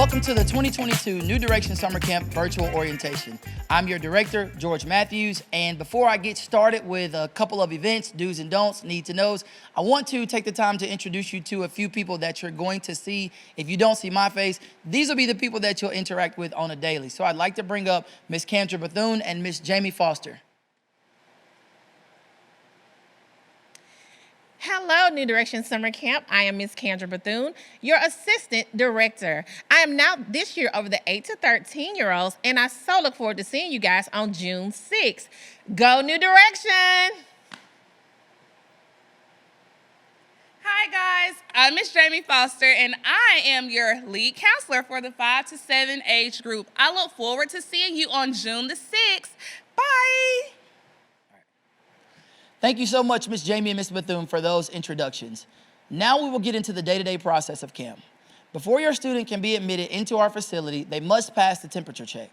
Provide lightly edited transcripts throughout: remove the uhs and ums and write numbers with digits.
Welcome to the 2022 New Direction Summer Camp Virtual Orientation. I'm your director, George Matthews, and before I get started with a couple of events, do's and don'ts, need to knows, I want to take the time to introduce you to a few people that you're going to see. If you don't see my face, these will be the people that you'll interact with on a daily. So I'd like to bring up Miss Kendra Bethune and Miss Jamie Foster. Hello, New Direction Summer Camp. I am Miss Kendra Bethune, your assistant director. I am now this year over the 8 to 13-year-olds, and I so look forward to seeing you guys on June 6th. Go New Direction! Hi guys, I'm Miss Jamie Foster, and I am your lead counselor for the 5 to 7 age group. I look forward to seeing you on June the 6th. Bye! Thank you so much, Miss Jamie and Miss Bethune, for those introductions. Now we will get into the day-to-day process of camp. Before your student can be admitted into our facility, they must pass the temperature check.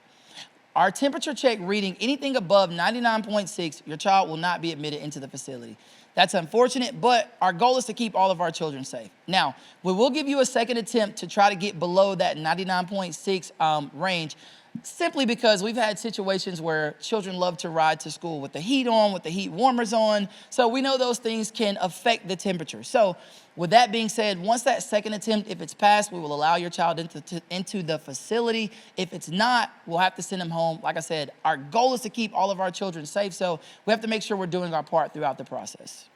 Our temperature check reading anything above 99.6, your child will not be admitted into the facility. That's unfortunate, but our goal is to keep all of our children safe. Now, we will give you a second attempt to try to get below that 99.6 range, simply because we've had situations where children love to ride to school with the heat on, with the heat warmers on. So we know those things can affect the temperature. So with that being said, once that second attempt, if it's passed, we will allow your child into the facility. If it's not, we'll have to send them home. Like I said, our goal is to keep all of our children safe. So we have to make sure we're doing our part throughout the process.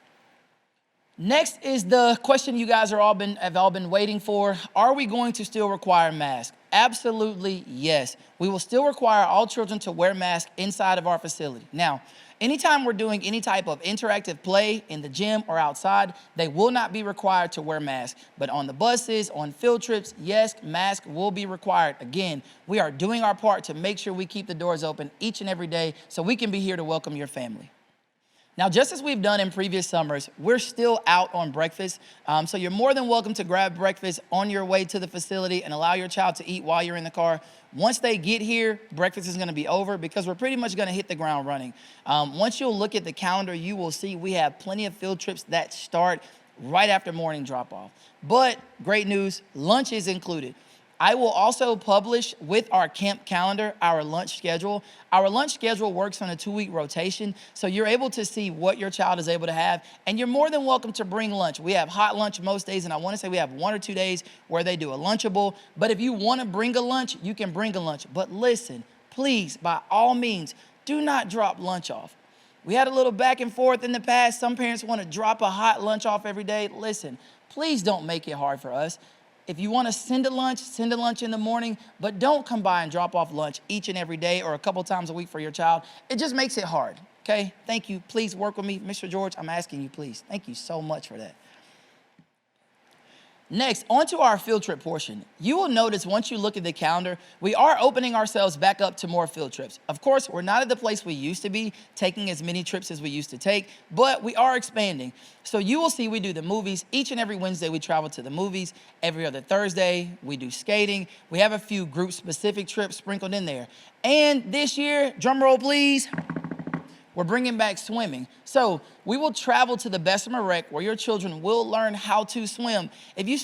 Next is the question you guys have all been waiting for. Are we going to still require masks? Absolutely yes. We will still require all children to wear masks inside of our facility. Now, anytime we're doing any type of interactive play in the gym or outside, they will not be required to wear masks. But on the buses, on field trips, yes, masks will be required. Again, we are doing our part to make sure we keep the doors open each and every day so we can be here to welcome your family. Now, just as we've done in previous summers, we're still out on breakfast. So you're more than welcome to grab breakfast on your way to the facility and allow your child to eat while you're in the car. Once they get here, breakfast is gonna be over because we're pretty much gonna hit the ground running. Once you'll look at the calendar, you will see we have plenty of field trips that start right after morning drop-off. But great news, lunch is included. I will also publish with our camp calendar our lunch schedule. Our lunch schedule works on a 2-week rotation, so you're able to see what your child is able to have, and you're more than welcome to bring lunch. We have hot lunch most days, and I want to say we have 1 or 2 days where they do a Lunchable, but if you want to bring a lunch, you can bring a lunch. But listen, please, by all means, do not drop lunch off. We had a little back and forth in the past. Some parents want to drop a hot lunch off every day. Listen, please don't make it hard for us. If you want to send a lunch in the morning, but don't come by and drop off lunch each and every day or a couple times a week for your child. It just makes it hard, okay? Thank you. Please work with me. Mr. George, I'm asking you, please. Thank you so much for that. Next, on to our field trip portion. You will notice once you look at the calendar, we are opening ourselves back up to more field trips. Of course, we're not at the place we used to be, taking as many trips as we used to take, but we are expanding. So you will see we do the movies. Each and every Wednesday, we travel to the movies. Every other Thursday, we do skating. We have a few group-specific trips sprinkled in there. And this year, drum roll please, we're bringing back swimming. So we will travel to the Bessemer Rec where your children will learn how to swim. If you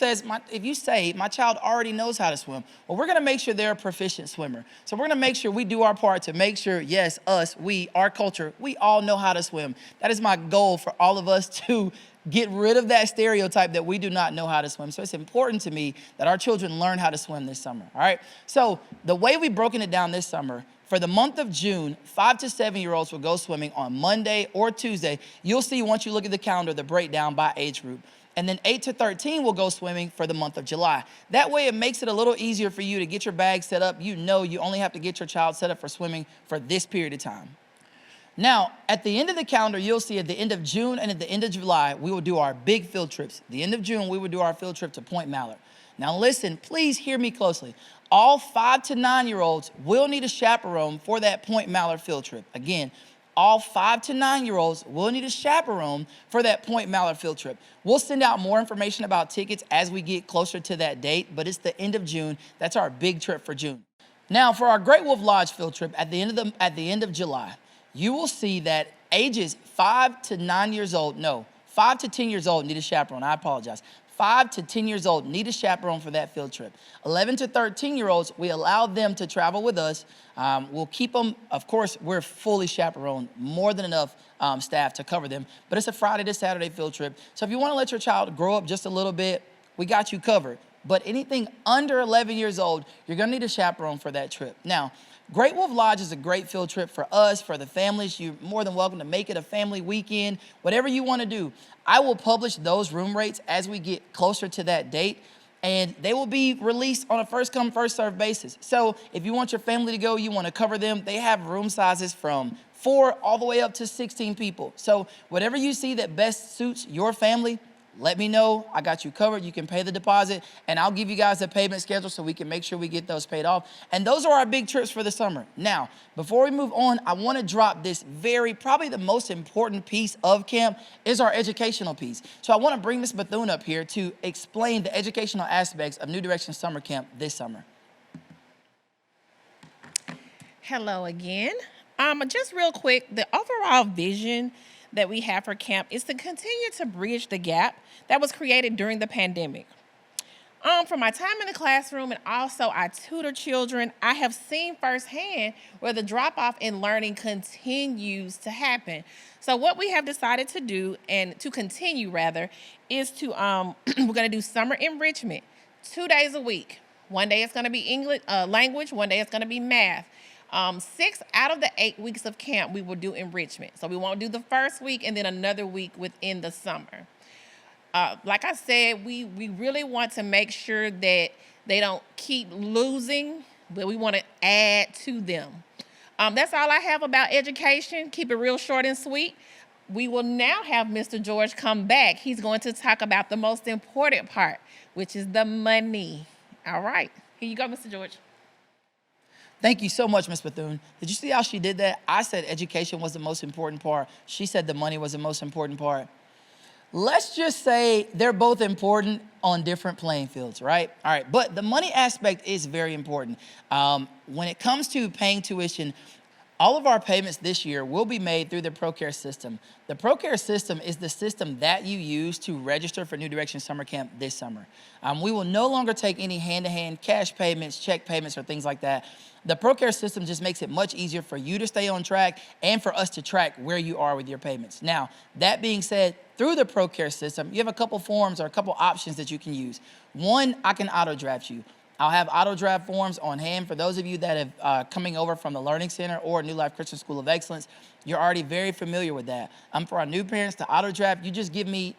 say, my child already knows how to swim, well, we're gonna make sure they're a proficient swimmer. So we're gonna make sure we do our part to make sure, yes, us, we, our culture, we all know how to swim. That is my goal for all of us to get rid of that stereotype that we do not know how to swim. So it's important to me that our children learn how to swim this summer, all right? So the way we've broken it down this summer, for the month of June, 5 to 7-year-olds will go swimming on Monday or Tuesday. You'll see once you look at the calendar, the breakdown by age group. And then 8 to 13 will go swimming for the month of July. That way it makes it a little easier for you to get your bag set up. You know you only have to get your child set up for swimming for this period of time. Now, at the end of the calendar, you'll see at the end of June and at the end of July, we will do our big field trips. At the end of June, we will do our field trip to Point Mallard. Now listen, please hear me closely. All 5 to 9-year-olds will need a chaperone for that Point Mallard field trip. Again, all 5 to 9-year-olds will need a chaperone for that Point Mallard field trip. We'll send out more information about tickets as we get closer to that date, but it's the end of June. That's our big trip for June. Now, for our Great Wolf Lodge field trip at the end of July, you will see that ages 5 to 9 years old, no, 5 to 10 years old need a chaperone. I apologize. 5 to 10 years old need a chaperone for that field trip. 11 to 13-year-olds, we allow them to travel with us. We'll keep them, of course, we're fully chaperoned, more than enough staff to cover them, but it's a Friday to Saturday field trip. So if you wanna let your child grow up just a little bit, we got you covered. But anything under 11 years old, you're gonna need a chaperone for that trip. Now, Great Wolf Lodge is a great field trip for us, for the families. You're more than welcome to make it a family weekend, whatever you want to do. I will publish those room rates as we get closer to that date, and they will be released on a first come, first served basis. So if you want your family to go, you want to cover them, they have room sizes from 4 all the way up to 16 people. So whatever you see that best suits your family, let me know. I got you covered. You can pay the deposit, and I'll give you guys a payment schedule so we can make sure we get those paid off. And those are our big trips for the summer. Now, before we move on, I want to drop this probably the most important piece of camp is our educational piece. So I want to bring Ms. Bethune up here to explain the educational aspects of New Direction Summer Camp this summer. Hello again. Just real quick, the overall vision that we have for camp is to continue to bridge the gap that was created during the pandemic. From my time in the classroom and also I tutor children, I have seen firsthand where the drop-off in learning continues to happen. So what we have decided to do, and to continue rather, is to, we're gonna do summer enrichment, 2 days a week. One day it's gonna be English, language, one day it's gonna be math. 6 out of the 8 weeks of camp, we will do enrichment. So we won't do the first week and then another week within the summer. Like I said, we really want to make sure that they don't keep losing, but we want to add to them. That's all I have about education. Keep it real short and sweet. We will now have Mr. George come back. He's going to talk about the most important part, which is the money. All right, here you go, Mr. George. Thank you so much, Ms. Bethune. Did you see how she did that? I said education was the most important part. She said the money was the most important part. Let's just say they're both important on different playing fields, right? All right, but the money aspect is very important. When it comes to paying tuition, all of our payments this year will be made through the ProCare system. The ProCare system is the system that you use to register for New Direction Summer Camp this summer. We will no longer take any hand-to-hand cash payments, check payments, or things like that. The ProCare system just makes it much easier for you to stay on track and for us to track where you are with your payments. Now, that being said, through the ProCare system, you have a couple forms or a couple options that you can use. One, I can auto draft you. I'll have auto draft forms on hand for those of you that have coming over from the Learning Center or New Life Christian School of Excellence. You're already very familiar with that. For our new parents to auto draft, you just give me,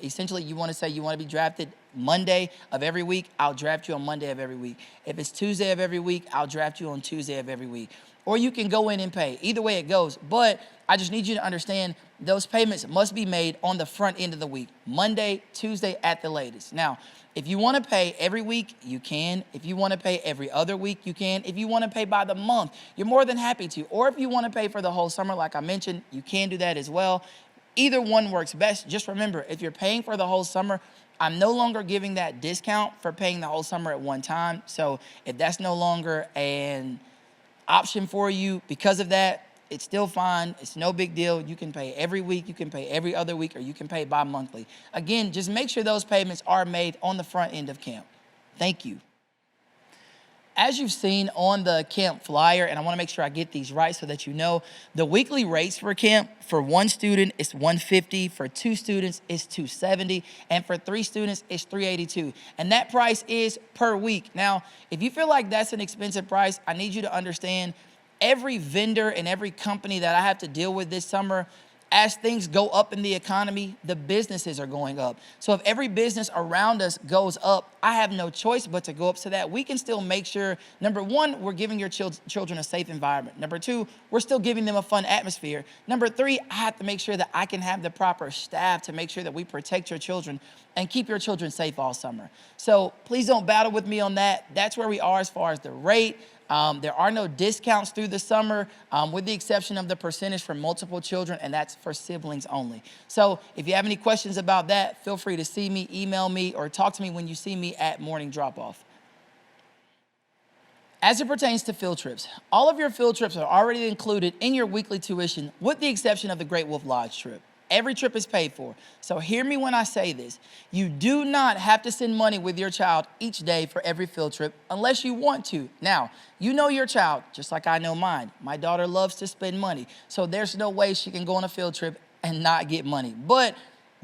essentially you want to say you want to be drafted Monday of every week, I'll draft you on Monday of every week. If it's Tuesday of every week, I'll draft you on Tuesday of every week. Or you can go in and pay. Either way it goes. But I just need you to understand those payments must be made on the front end of the week, Monday, Tuesday at the latest. Now, if you want to pay every week, you can. If you want to pay every other week, you can. If you want to pay by the month, you're more than happy to. Or if you want to pay for the whole summer, like I mentioned, you can do that as well. Either one works best. Just remember, if you're paying for the whole summer, I'm no longer giving that discount for paying the whole summer at one time. So if that's no longer an option for you because of that, it's still fine. It's no big deal. You can pay every week, you can pay every other week, or you can pay bi-monthly. Again, just make sure those payments are made on the front end of camp. Thank you. As you've seen on the camp flyer, and I want to make sure I get these right so that you know, the weekly rates for camp, for one student, it's $150, for 2 students, it's $270, and for 3 students, it's $382. And that price is per week. Now, if you feel like that's an expensive price, I need you to understand every vendor and every company that I have to deal with this summer, as things go up in the economy, the businesses are going up. So if every business around us goes up, I have no choice but to go up so that we can still make sure, number one, we're giving your children a safe environment. Number 2, we're still giving them a fun atmosphere. Number 3, I have to make sure that I can have the proper staff to make sure that we protect your children and keep your children safe all summer. So please don't battle with me on that. That's where we are as far as the rate. There are no discounts through the summer, with the exception of the percentage for multiple children, and that's for siblings only. So if you have any questions about that, feel free to see me, email me, or talk to me when you see me at morning drop-off. As it pertains to field trips, all of your field trips are already included in your weekly tuition, with the exception of the Great Wolf Lodge trip. Every trip is paid for. So hear me when I say this. You do not have to send money with your child each day for every field trip unless you want to. Now, you know your child, just like I know mine. My daughter loves to spend money. So there's no way she can go on a field trip and not get money. But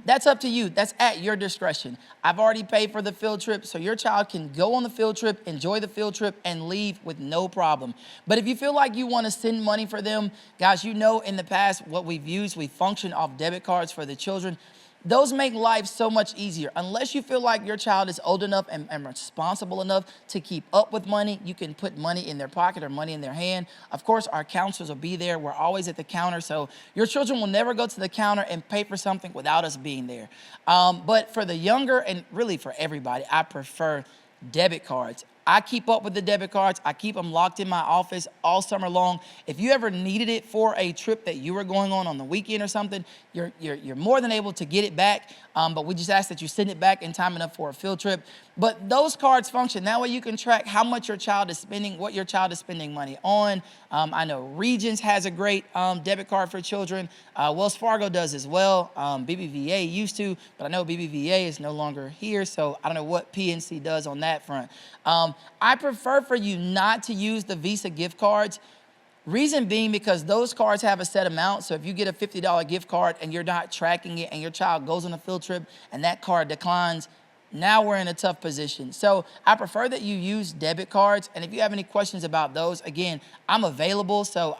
that's up to you. That's at your discretion. I've already paid for the field trip, so your child can go on the field trip, enjoy the field trip, and leave with no problem. But if you feel like you want to send money for them, guys, you know in the past what we've used, we function off debit cards for the children. Those make life so much easier. Unless you feel like your child is old enough and responsible enough to keep up with money, you can put money in their pocket or money in their hand. Of course, our counselors will be there. We're always at the counter, so your children will never go to the counter and pay for something without us being there. But for the younger, and really for everybody, I prefer debit cards. I keep up with the debit cards. I keep them locked in my office all summer long. If you ever needed it for a trip that you were going on the weekend or something, you're more than able to get it back. But we just ask that you send it back in time enough for a field trip. But those cards function. That way you can track how much your child is spending, what your child is spending money on. I know Regions has a great debit card for children. Wells Fargo does as well. BBVA used to, but I know BBVA is no longer here, so I don't know what PNC does on that front. I prefer for you not to use the Visa gift cards. Reason being because those cards have a set amount. So if you get a $50 gift card and you're not tracking it and your child goes on a field trip and that card declines, now we're in a tough position. So I prefer that you use debit cards. And if you have any questions about those, again, I'm available. So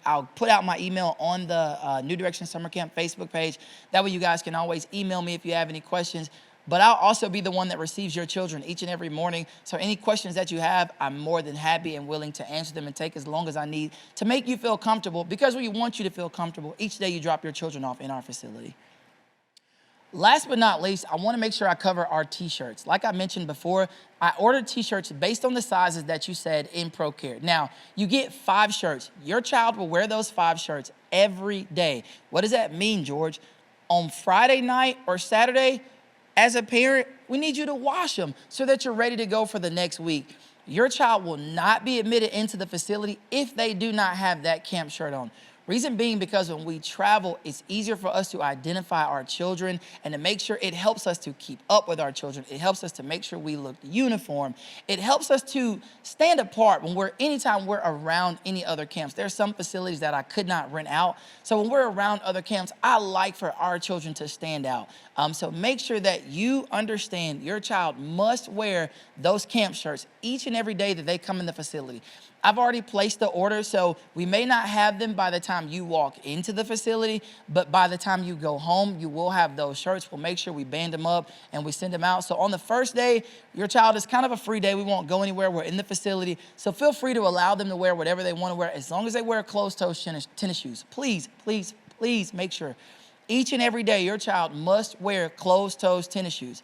I'll put out my email on the New Direction Summer Camp Facebook page. That way you guys can always email me if you have any questions. But I'll also be the one that receives your children each and every morning. So any questions that you have, I'm more than happy and willing to answer them and take as long as I need to make you feel comfortable, because we want you to feel comfortable each day you drop your children off in our facility. Last but not least, I want to make sure I cover our t-shirts. Like I mentioned before, I ordered t-shirts based on the sizes that you said in ProCare. Now, you get 5 shirts. Your child will wear those 5 shirts every day. What does that mean, George? On Friday night or Saturday, as a parent, we need you to wash them so that you're ready to go for the next week. Your child will not be admitted into the facility if they do not have that camp shirt on. Reason being because when we travel, it's easier for us to identify our children and to make sure it helps us to keep up with our children. It helps us to make sure we look uniform. It helps us to stand apart anytime we're around any other camps. There's some facilities that I could not rent out. So when we're around other camps, I like for our children to stand out. So make sure that you understand your child must wear those camp shirts each and every day that they come in the facility. I've already placed the order, so we may not have them by the time you walk into the facility, but by the time you go home, you will have those shirts. We'll make sure we band them up and we send them out. So on the first day, your child is kind of a free day. We won't go anywhere. We're in the facility. So feel free to allow them to wear whatever they want to wear, as long as they wear closed-toe tennis shoes. Please, please, please make sure each and every day your child must wear closed-toe tennis shoes.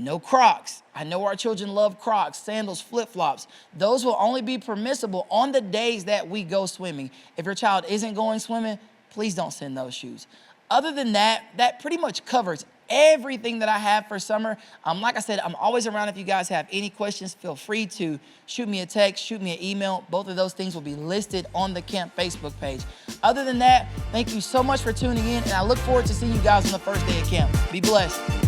No Crocs. I know our children love Crocs, sandals, flip-flops. Those will only be permissible on the days that we go swimming. If your child isn't going swimming, please don't send those shoes. Other than that, that pretty much covers everything that I have for summer. Like I said, I'm always around. If you guys have any questions, feel free to shoot me a text, shoot me an email. Both of those things will be listed on the camp Facebook page. Other than that, thank you so much for tuning in, and I look forward to seeing you guys on the first day of camp. Be blessed.